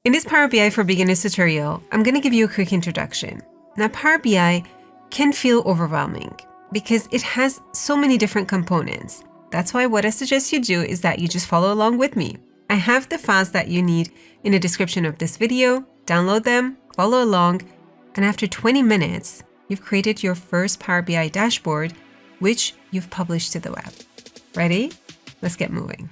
In this Power BI for Beginners tutorial, I'm going to give you a quick introduction. Now, Power BI can feel overwhelming because it has so many different components. That's why what I suggest you do is that you just follow along with me. I have the files that you need in the description of this video. Download them, follow along, and after 20 minutes, you've created your first Power BI dashboard, which you've published to the web. Ready? Let's get moving.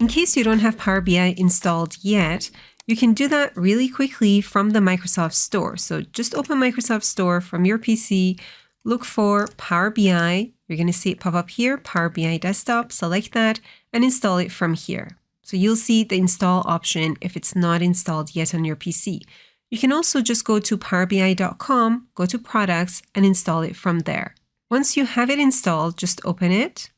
In case you don't have Power BI installed yet, you can do that really quickly from the Microsoft Store. So just open Microsoft Store from your PC, look for Power BI. You're going to see it pop up here, Power BI Desktop, select that and install it from here. So you'll see the install option if it's not installed yet on your PC. You can also just go to powerbi.com, go to products and install it from there. Once you have it installed, just open it.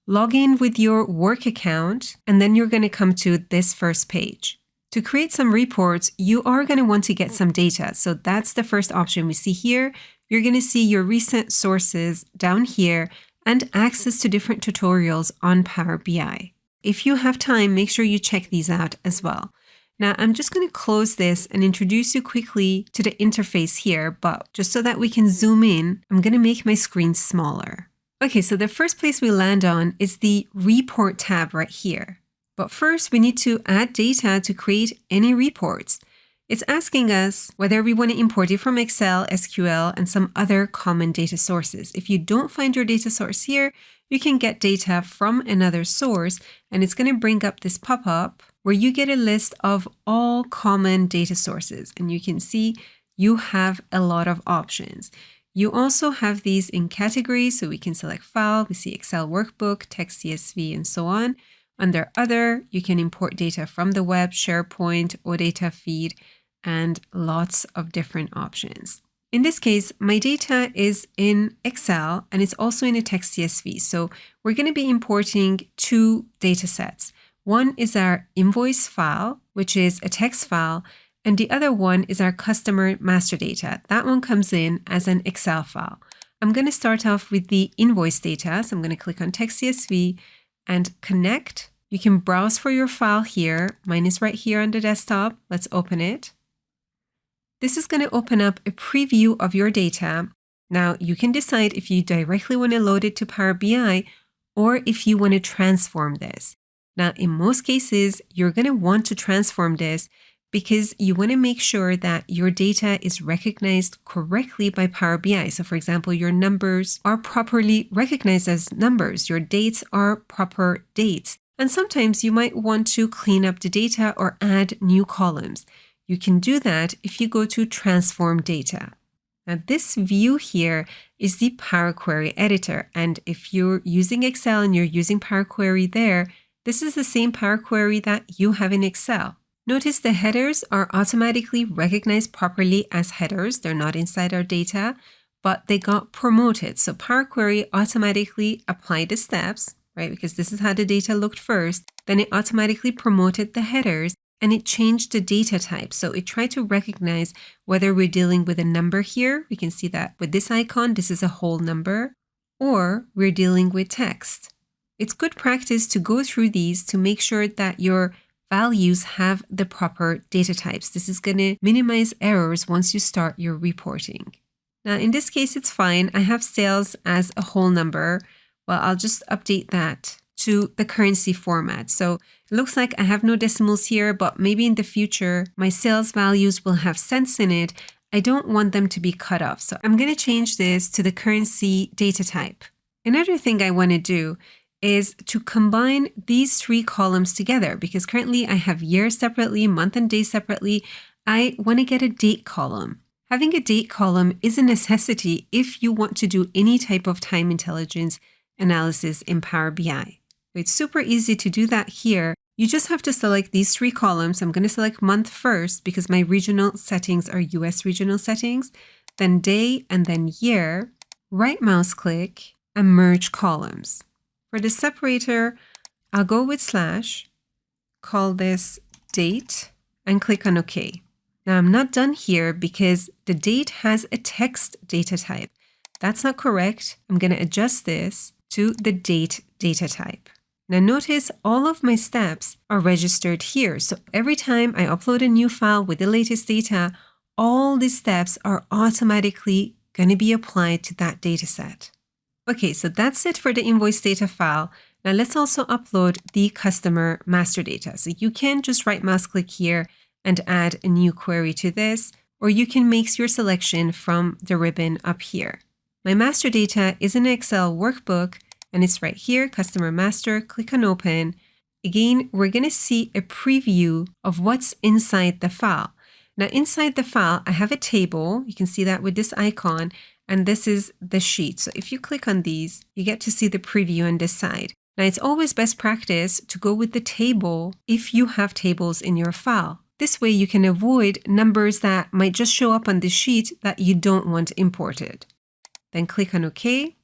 Log in with your work account, and then you're going to come to this first page. To create some reports, you are going to want to get some data. So that's the first option we see here. You're going to see your recent sources down here and access to different tutorials on Power BI. If you have time, make sure you check these out as well. Now, I'm just going to close this and introduce you quickly to the interface here, but just so that we can zoom in, I'm going to make my screen smaller. Okay, so the first place we land on is the Report tab right here. But first, we need to add data to create any reports. It's asking us whether we want to import it from Excel, SQL, and some other common data sources. If you don't find your data source here, you can get data from another source, and it's going to bring up this pop-up where you get a list of all common data sources. And you can see you have a lot of options. You also have these in categories, so we can select file, we see Excel workbook, text CSV, and so on. Under other, you can import data from the web, SharePoint, OData feed, and lots of different options. In this case, my data is in Excel and it's also in a text CSV. So we're going to be importing two data sets. One is our invoice file, which is a text file, and the other one is our customer master data. That one comes in as an Excel file. I'm going to start off with the invoice data. So I'm going to click on text CSV and connect. You can browse for your file here. Mine is right here on the desktop. Let's open it. This is going to open up a preview of your data. Now you can decide if you directly want to load it to Power BI or if you want to transform this. Now, in most cases, you're going to want to transform this because you want to make sure that your data is recognized correctly by Power BI. So for example, your numbers are properly recognized as numbers. Your dates are proper dates. And sometimes you might want to clean up the data or add new columns. You can do that if you go to Transform Data. Now this view here is the Power Query editor. And if you're using Excel and you're using Power Query there, this is the same Power Query that you have in Excel. Notice the headers are automatically recognized properly as headers. They're not inside our data, but they got promoted. So Power Query automatically applied the steps, right? Because this is how the data looked first. Then it automatically promoted the headers and it changed the data type. So it tried to recognize whether we're dealing with a number here. We can see that with this icon, this is a whole number, or we're dealing with text. It's good practice to go through these to make sure that your values have the proper data types. This is going to minimize errors once you start your reporting. Now, in this case, it's fine. I have sales as a whole number. Well, I'll just update that to the currency format. So it looks like I have no decimals here, but maybe in the future, my sales values will have cents in it. I don't want them to be cut off. So I'm going to change this to the currency data type. Another thing I want to do is to combine these three columns together because currently I have year separately, month and day separately. I want to get a date column. Having a date column is a necessity if you want to do any type of time intelligence analysis in Power BI. It's super easy to do that here. You just have to select these three columns. I'm going to select month first because my regional settings are US regional settings, then day and then year, right mouse click and merge columns. For the separator, I'll go with slash, call this date, and click on OK. Now I'm not done here because the date has a text data type. That's not correct. I'm going to adjust this to the date data type. Now notice all of my steps are registered here. So every time I upload a new file with the latest data, all these steps are automatically going to be applied to that data set. Okay, so that's it for the invoice data file. Now let's also upload the customer master data. So you can just right mouse click here and add a new query to this, or you can make your selection from the ribbon up here. My master data is an Excel workbook, and it's right here, customer master. Click on open. Again, we're going to see a preview of what's inside the file. Now inside the file, I have a table. You can see that with this icon, and this is the sheet. So if you click on these, you get to see the preview on this side. Now it's always best practice to go with the table if you have tables in your file. This way you can avoid numbers that might just show up on the sheet that you don't want imported. Then click on OK.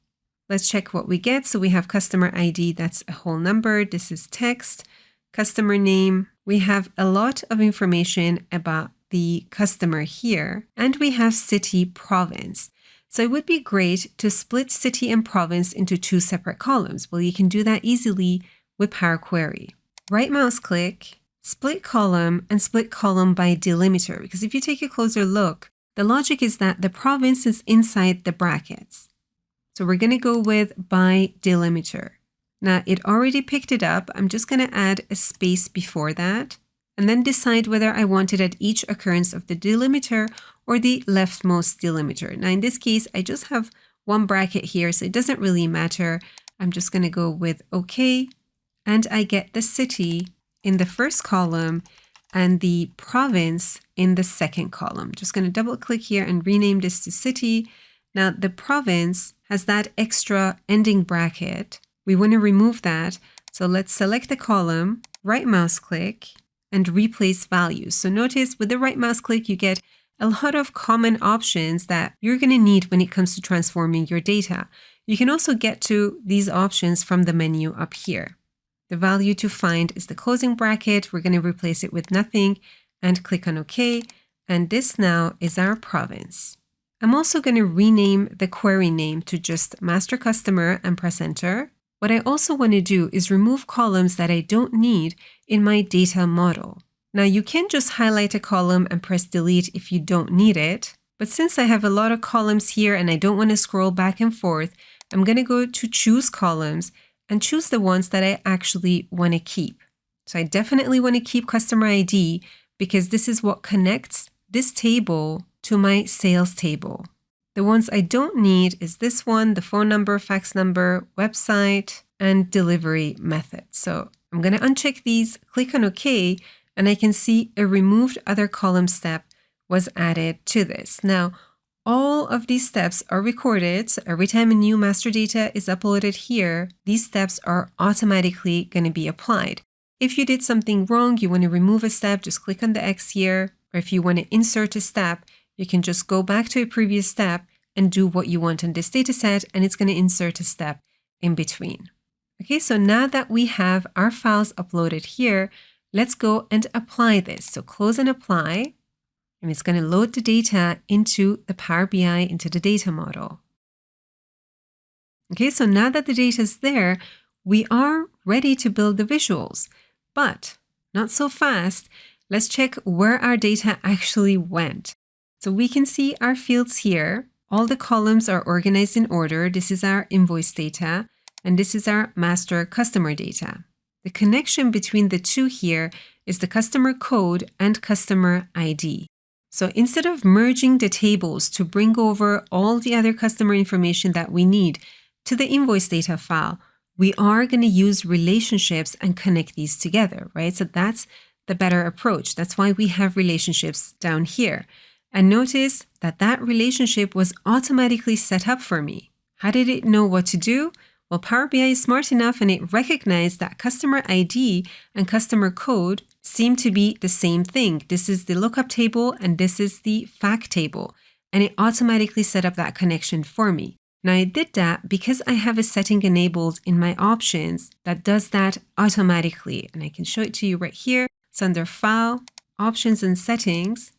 Let's check what we get. So we have customer ID, that's a whole number. This is text, customer name. We have a lot of information about the customer here, and we have city, province. So it would be great to split city and province into two separate columns. Well, you can do that easily with Power Query. Right mouse click, split column, and split column by delimiter. Because if you take a closer look, the logic is that the province is inside the brackets. So we're going to go with by delimiter. Now it already picked it up. I'm just going to add a space before that and then decide whether I want it at each occurrence of the delimiter or the leftmost delimiter. Now in this case, I just have one bracket here, so it doesn't really matter. I'm just going to go with OK, and I get the city in the first column and the province in the second column. Just going to double click here and rename this to city. Now the province has that extra ending bracket. We want to remove that. So let's select the column, right mouse click, and replace values. So notice with the right mouse click, you get a lot of common options that you're going to need when it comes to transforming your data. You can also get to these options from the menu up here. The value to find is the closing bracket. We're going to replace it with nothing and click on OK. And this now is our province. I'm also going to rename the query name to just master customer and press enter. What I also want to do is remove columns that I don't need in my data model. Now you can just highlight a column and press delete if you don't need it. But since I have a lot of columns here and I don't want to scroll back and forth, I'm going to go to choose columns and choose the ones that I actually want to keep. So I definitely want to keep customer ID because this is what connects this table to my sales table. The ones I don't need is this one, the phone number, fax number, website, and delivery method. So I'm going to uncheck these, click on OK, and I can see a removed other column step was added to this. Now, all of these steps are recorded. So every time a new master data is uploaded here, these steps are automatically going to be applied. If you did something wrong, you want to remove a step, just click on the X here. Or if you want to insert a step, you can just go back to a previous step and do what you want on this data set, and it's going to insert a step in between. Okay, so now that we have our files uploaded here, let's go and apply this. So close and apply, and it's going to load the data into the Power BI, into the data model. Okay, so now that the data is there, we are ready to build the visuals, but not so fast. Let's check where our data actually went. So we can see our fields here. All the columns are organized in order. This is our invoice data, and this is our master customer data. The connection between the two here is the customer code and customer ID. So instead of merging the tables to bring over all the other customer information that we need to the invoice data file, we are going to use relationships and connect these together, right? So that's the better approach. That's why we have relationships down here. And notice that that relationship was automatically set up for me. How did it know what to do? Well, Power BI is smart enough and it recognized that customer ID and customer code seem to be the same thing. This is the lookup table and this is the fact table. And it automatically set up that connection for me. Now I did that because I have a setting enabled in my options that does that automatically. And I can show it to you right here. It's under File, Options and Settings.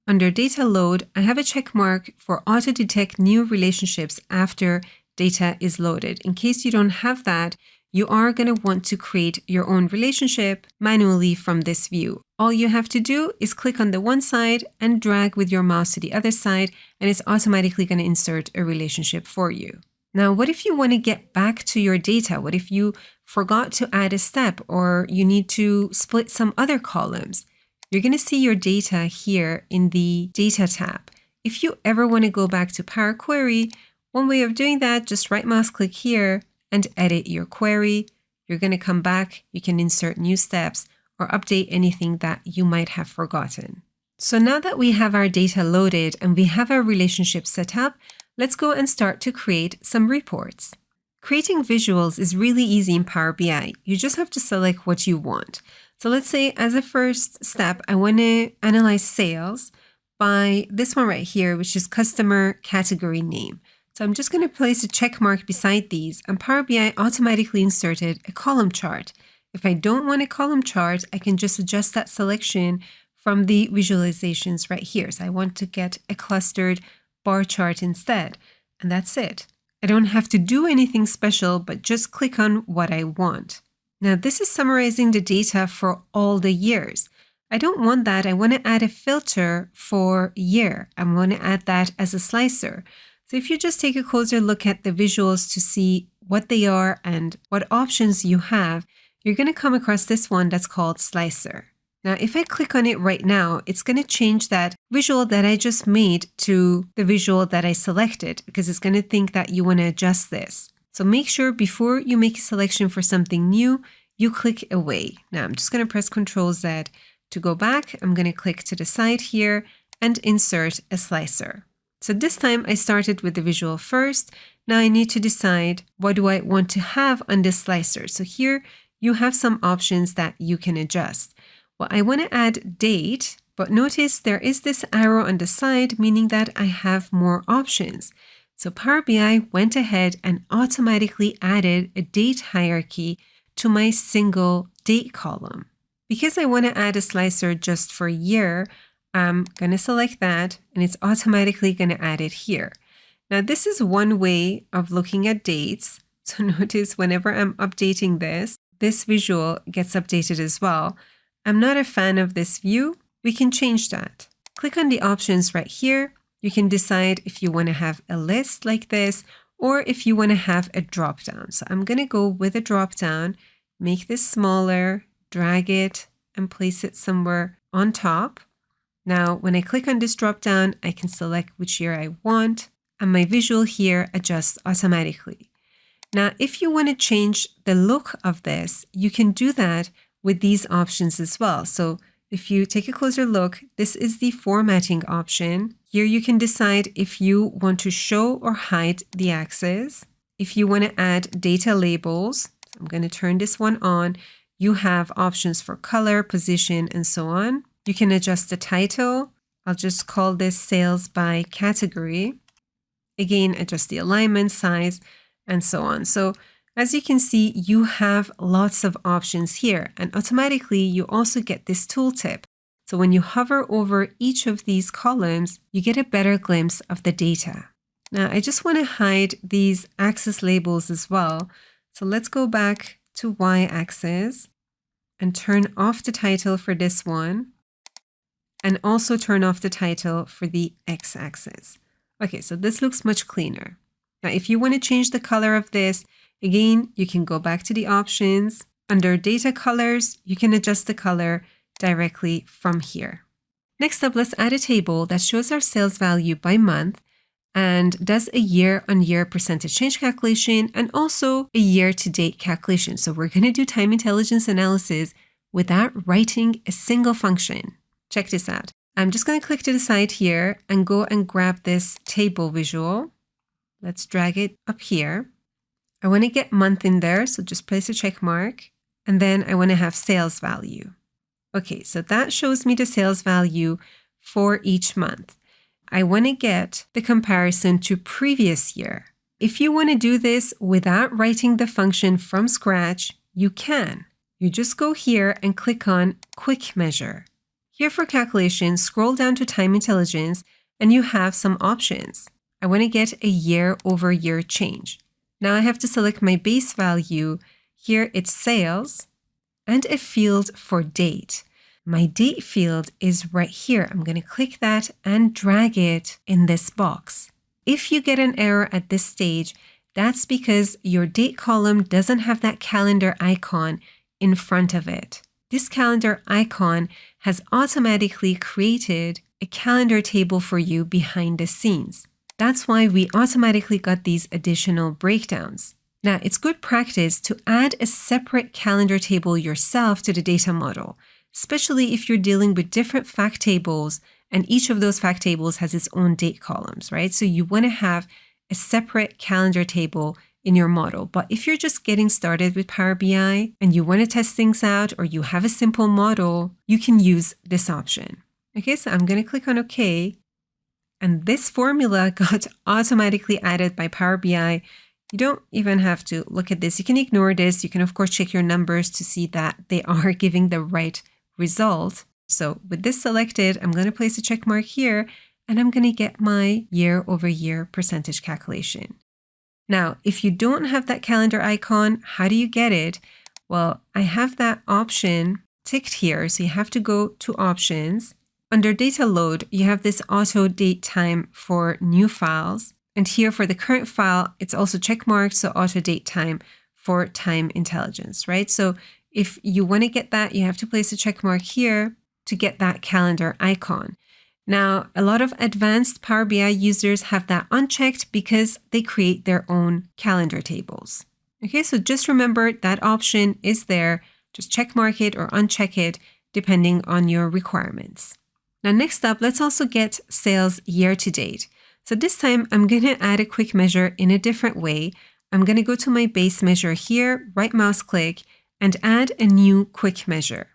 Under Data Load, I have a check mark for Auto Detect New Relationships after data is loaded. In case you don't have that, you are going to want to create your own relationship manually from this view. All you have to do is click on the one side and drag with your mouse to the other side, and it's automatically going to insert a relationship for you. Now, what if you want to get back to your data? What if you forgot to add a step or you need to split some other columns? You're going to see your data here in the Data tab. If you ever want to go back to Power Query, one way of doing that, just right mouse click here and edit your query. You're going to come back, you can insert new steps or update anything that you might have forgotten. So now that we have our data loaded and we have our relationship set up, let's go and start to create some reports. Creating visuals is really easy in Power BI. You just have to select what you want. So let's say as a first step, I want to analyze sales by this one right here, which is customer category name. So I'm just going to place a check mark beside these, and Power BI automatically inserted a column chart. If I don't want a column chart, I can just adjust that selection from the visualizations right here. So I want to get a clustered bar chart instead, and that's it. I don't have to do anything special, but just click on what I want. Now this is summarizing the data for all the years. I don't want that. I want to add a filter for year. I want to add that as a slicer. So if you just take a closer look at the visuals to see what they are and what options you have, you're going to come across this one that's called Slicer. Now, if I click on it right now, it's going to change that visual that I just made to the visual that I selected because it's going to think that you want to adjust this. So make sure before you make a selection for something new, you click away. Now, I'm just going to press Ctrl Z to go back. I'm going to click to the side here and insert a slicer. So this time I started with the visual first. Now I need to decide what do I want to have on this slicer. So here you have some options that you can adjust. Well, I want to add date, but notice there is this arrow on the side, meaning that I have more options. So Power BI went ahead and automatically added a date hierarchy to my single date column. Because I want to add a slicer just for year, I'm going to select that and it's automatically going to add it here. Now, this is one way of looking at dates. So notice whenever I'm updating this visual gets updated as well. I'm not a fan of this view. We can change that. Click on the options right here. You can decide if you want to have a list like this or if you want to have a drop down. So I'm going to go with a drop down, make this smaller, drag it and place it somewhere on top. Now, when I click on this drop down, I can select which year I want, and my visual here adjusts automatically. Now, if you want to change the look of this, you can do that with these options as well. So if you take a closer look, this is the formatting option. Here you can decide if you want to show or hide the axis. If you want to add data labels, I'm going to turn this one on. You have options for color, position, and so on. You can adjust the title. I'll just call this sales by category. Again, adjust the alignment, size, and so on. So as you can see, you have lots of options here, and automatically you also get this tooltip. So when you hover over each of these columns, you get a better glimpse of the data. Now, I just want to hide these axis labels as well. So let's go back to Y-axis and turn off the title for this one. And also turn off the title for the X-axis. Okay, so this looks much cleaner. Now, if you want to change the color of this, again, you can go back to the options. Under data colors, you can adjust the color directly from here. Next up, let's add a table that shows our sales value by month and does a year-on-year percentage change calculation and also a year-to-date calculation. So we're going to do time intelligence analysis without writing a single function. Check this out. I'm just going to click to the side here and go and grab this table visual. Let's drag it up here. I want to get month in there, so just place a check mark. And then I want to have sales value. Okay, so that shows me the sales value for each month. I want to get the comparison to previous year. If you want to do this without writing the function from scratch, you can. You just go here and click on Quick Measure. Here for calculation, scroll down to Time Intelligence and you have some options. I want to get a year-over-year change. Now I have to select my base value Here it's sales and a field for date. My date field is right here. I'm going to click that and drag it in this box. If you get an error at this stage, that's because your date column doesn't have that calendar icon in front of it. This calendar icon has automatically created a calendar table for you behind the scenes. That's why we automatically got these additional breakdowns. Now, it's good practice to add a separate calendar table yourself to the data model, especially if you're dealing with different fact tables and each of those fact tables has its own date columns, right? So you want to have a separate calendar table in your model. But if you're just getting started with Power BI and you want to test things out or you have a simple model, you can use this option. Okay, so I'm going to click on OK. And this formula got automatically added by Power BI. You don't even have to look at this. You can ignore this. You can, of course, check your numbers to see that they are giving the right result. So with this selected, I'm going to place a check mark here and I'm going to get my year-over-year percentage calculation. Now, if you don't have that calendar icon, how do you get it? Well, I have that option ticked here. So you have to go to options. Under data load, you have this auto date time for new files. And here for the current file, it's also checkmarked. So auto date time for time intelligence, right? So if you want to get that, you have to place a check mark here to get that calendar icon. Now, a lot of advanced Power BI users have that unchecked because they create their own calendar tables. Okay, so just remember that option is there. Just check mark it or uncheck it depending on your requirements. Now, next up, let's also get sales year to date. So this time I'm going to add a quick measure in a different way. I'm going to go to my base measure here, right mouse click, and add a new quick measure.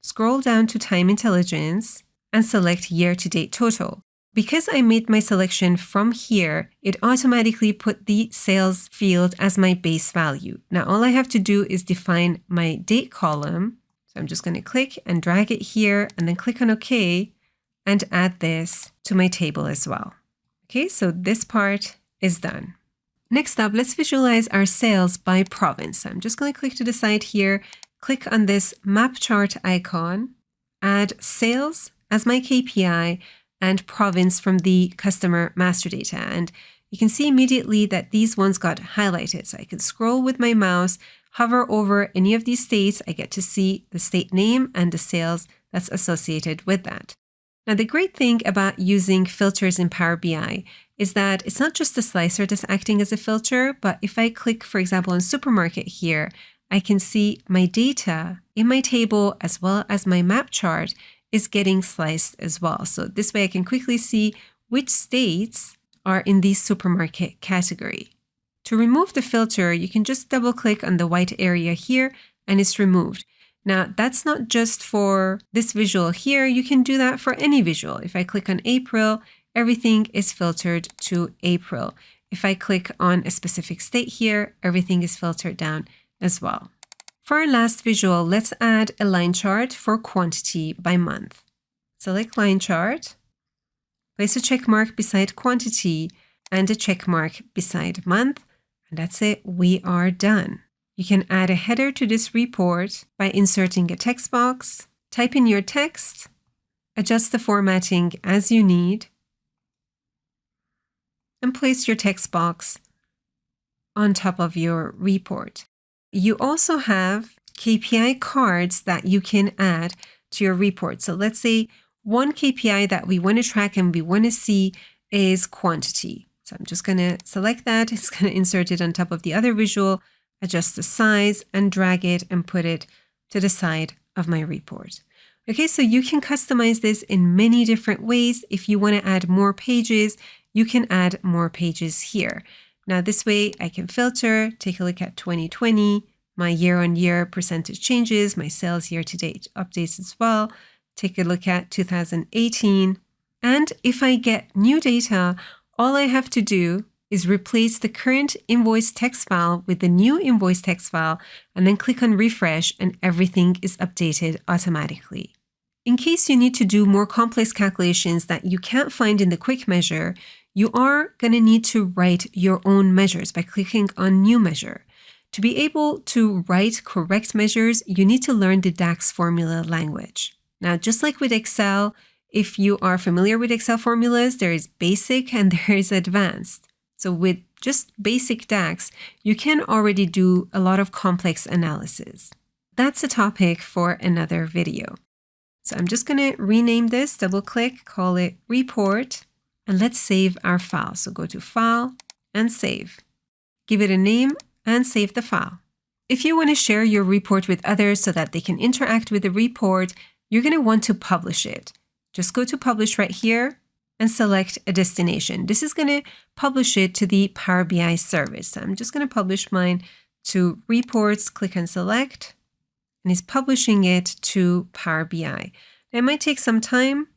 Scroll down to time intelligence and select year to date total. Because I made my selection from here, it automatically put the sales field as my base value. Now, all I have to do is define my date column. So I'm just going to click and drag it here and then click on OK and add this to my table as well. Okay, so this part is done. Next up, let's visualize our sales by province. So I'm just going to click to the side here, click on this map chart icon, add sales as my KPI and province from the customer master data. And you can see immediately that these ones got highlighted. So I can scroll with my mouse, hover over any of these states. I get to see the state name and the sales that's associated with that. Now, the great thing about using filters in Power BI is that it's not just the slicer that's acting as a filter, but if I click, for example, on supermarket here, I can see my data in my table as well as my map chart is getting sliced as well. So this way I can quickly see which states are in the supermarket category. To remove the filter, you can just double click on the white area here and it's removed. Now, that's not just for this visual here. You can do that for any visual. If I click on April, everything is filtered to April. If I click on a specific state here, everything is filtered down as well. For our last visual, let's add a line chart for quantity by month. Select line chart, place a check mark beside quantity and a check mark beside month. And that's it, we are done. You can add a header to this report by inserting a text box, type in your text, adjust the formatting as you need, and place your text box on top of your report. You also have KPI cards that you can add to your report. So let's say one KPI that we want to track and we want to see is quantity. So I'm just going to select that. It's going to insert it on top of the other visual, adjust the size and drag it and put it to the side of my report. Okay, so you can customize this in many different ways. If you want to add more pages, you can add more pages here. Now this way I can filter, take a look at 2020, my year-on-year percentage changes, my sales year-to-date updates as well. Take a look at 2018. And if I get new data, all I have to do is replace the current invoice text file with the new invoice text file and then click on refresh and everything is updated automatically. In case you need to do more complex calculations that you can't find in the quick measure, you are going to need to write your own measures by clicking on new measure. To be able to write correct measures, you need to learn the DAX formula language. Now, just like with Excel, if you are familiar with Excel formulas, there is basic and there is advanced. So with just basic DAX, you can already do a lot of complex analysis. That's a topic for another video. So I'm just going to rename this, double click, call it report, and let's save our file. So go to File and Save. Give it a name and save the file. If you want to share your report with others so that they can interact with the report, you're going to want to publish it. Just go to Publish right here and select a destination. This is going to publish it to the Power BI service. So I'm just going to publish mine to Reports, click and select, and it's publishing it to Power BI. It might take some time.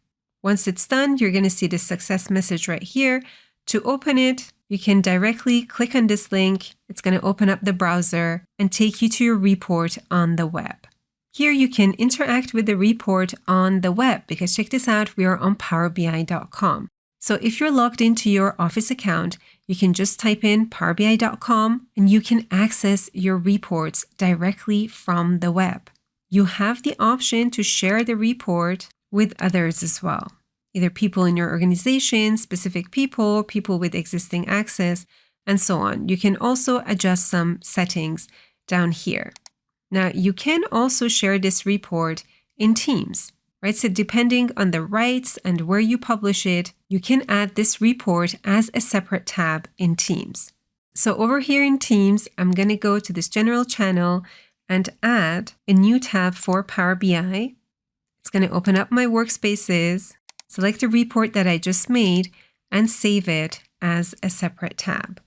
Once it's done, you're going to see the success message right here. To open it, you can directly click on this link. It's going to open up the browser and take you to your report on the web. Here you can interact with the report on the web because check this out, we are on powerbi.com. So if you're logged into your Office account, you can just type in powerbi.com and you can access your reports directly from the web. You have the option to share the report with others as well, either people in your organization, specific people, people with existing access, and so on. You can also adjust some settings down here. Now, you can also share this report in Teams, right? So depending on the rights and where you publish it, you can add this report as a separate tab in Teams. So over here in Teams, I'm going to go to this general channel and add a new tab for Power BI. It's going to open up my workspaces, select the report that I just made, and save it as a separate tab.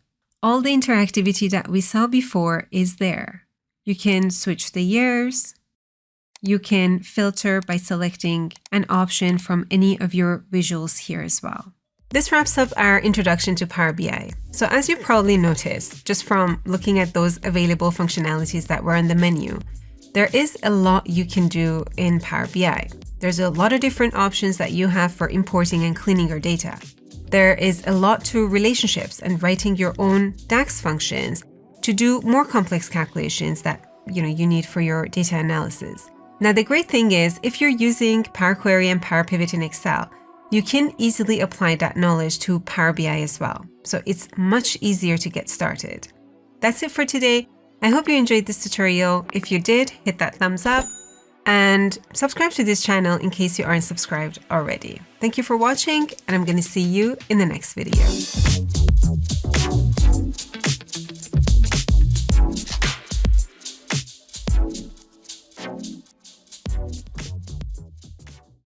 All the interactivity that we saw before is there. You can switch the years. You can filter by selecting an option from any of your visuals here as well. This wraps up our introduction to Power BI. So as you've probably noticed, just from looking at those available functionalities that were on the menu, there is a lot you can do in Power BI. There's a lot of different options that you have for importing and cleaning your data. There is a lot to relationships and writing your own DAX functions to do more complex calculations that you need for your data analysis. Now, the great thing is if you're using Power Query and Power Pivot in Excel, you can easily apply that knowledge to Power BI as well. So it's much easier to get started. That's it for today. I hope you enjoyed this tutorial. If you did, hit that thumbs up and subscribe to this channel in case you aren't subscribed already. Thank you for watching, and I'm going to see you in the next video.